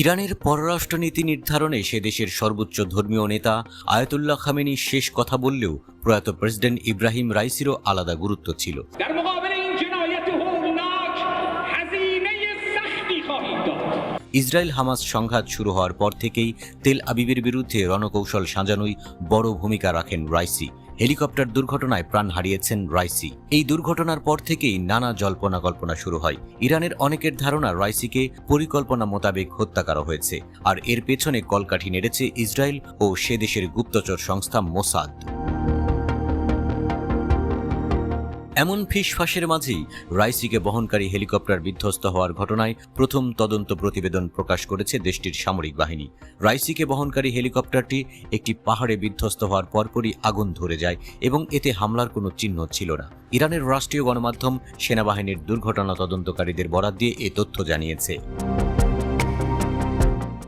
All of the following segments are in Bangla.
ইরানের পররাষ্ট্রনীতি নির্ধারণে সে দেশের সর্বোচ্চ ধর্মীয় নেতা আয়াতুল্লাহ খামেনি শেষ কথা বললেও প্রয়াত প্রেসিডেন্ট ইব্রাহিম রাইসিরও আলাদা গুরুত্ব ছিল। ইসরায়েল হামাস সংঘাত শুরু হওয়ার পর থেকেই তেল আবিবের বিরুদ্ধে রণকৌশল সাজানোই বড় ভূমিকা রাখেন রাইসি। হেলিকপ্টার দুর্ঘটনায় প্রাণ হারিয়েছেন রাইসি। এই দুর্ঘটনার পর থেকেই নানা জল্পনা কল্পনা শুরু হয়। ইরানের অনেকের ধারণা রাইসিকে পরিকল্পনা মোতাবেক হত্যা করা হয়েছে, আর এর পেছনে কলকাঠি নেড়েছে ইসরায়েল ও সে দেশের গুপ্তচর সংস্থা মোসাদ। এমন ফিসফাসের মাঝেই রাইসিকে বহনকারী হেলিকপ্টার বিধ্বস্ত হওয়ার ঘটনায় প্রথম তদন্ত প্রতিবেদন প্রকাশ করেছে দেশটির সামরিক বাহিনী। রাইসিকে বহনকারী হেলিকপ্টারটি একটি পাহাড়ে বিধ্বস্ত হওয়ার পরপরই আগুন ধরে যায় এবং এতে হামলার কোনো চিহ্ন ছিল না। ইরানের রাষ্ট্রীয় গণমাধ্যম সেনাবাহিনীর দুর্ঘটনা তদন্তকারীদের বরাত দিয়ে এ তথ্য জানিয়েছে।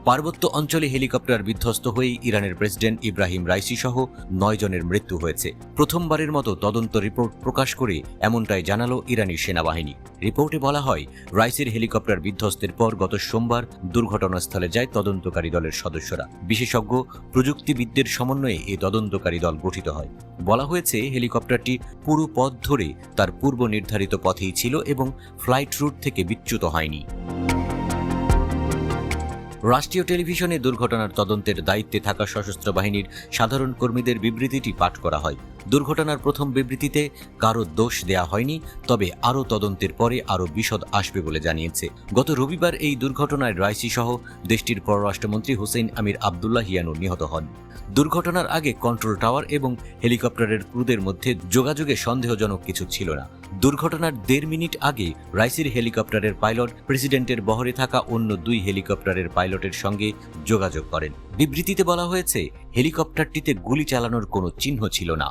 পার্বত্য অঞ্চলে হেলিকপ্টার বিধ্বস্ত হয়েই ইরানের প্রেসিডেন্ট ইব্রাহিম রাইসি সহ 9 জনের মৃত্যু হয়েছে। প্রথমবারের মতো তদন্ত রিপোর্ট প্রকাশ করে এমনটাই জানালো ইরানি সেনাবাহিনী। রিপোর্টে বলা হয়, রাইসির হেলিকপ্টার বিধ্বস্তের পর গত সোমবার দুর্ঘটনাস্থলে যায় তদন্তকারী দলের সদস্যরা। বিশেষজ্ঞ প্রযুক্তিবিদদের সমন্বয়ে এই তদন্তকারী দল গঠিত হয়। বলা হয়েছে, হেলিকপ্টারটি পুরো পথ ধরে তার পূর্ব নির্ধারিত পথেই ছিল এবং ফ্লাইট রুট থেকে বিচ্যুত হয়নি। রাষ্ট্রীয় টেলিভিশনে দুর্ঘটনার তদন্তের দায়িত্বে থাকা সশস্ত্র বাহিনীর সাধারণ কর্মীদের বিবৃতিটি পাঠ করা হয়। দুর্ঘটনার প্রথম বিবৃতিতে কারো দোষ দেয়া হয়নি, তবে আরও তদন্তের পরে আরও বিশদ আসবে বলে জানিয়েছে। গত রবিবার এই দুর্ঘটনায় রাইসি সহ দেশটির পররাষ্ট্রমন্ত্রী হুসেইন আমির আবদুল্লাহিয়ানুর নিহত হন। দুর্ঘটনার আগে কন্ট্রোল টাওয়ার এবং হেলিকপ্টারের ক্রুদের মধ্যে যোগাযোগে সন্দেহজনক কিছু ছিল না। দুর্ঘটনার 1.5 মিনিট আগে রাইসির হেলিকপ্টারের পাইলট প্রেসিডেন্টের বহরে থাকা অন্য 2 হেলিকপ্টারের পাইলটের সঙ্গে যোগাযোগ করেন। বিবৃতিতে বলা হয়েছে, হেলিকপ্টারটিতে গুলি চালানোর কোনো চিহ্ন ছিল না।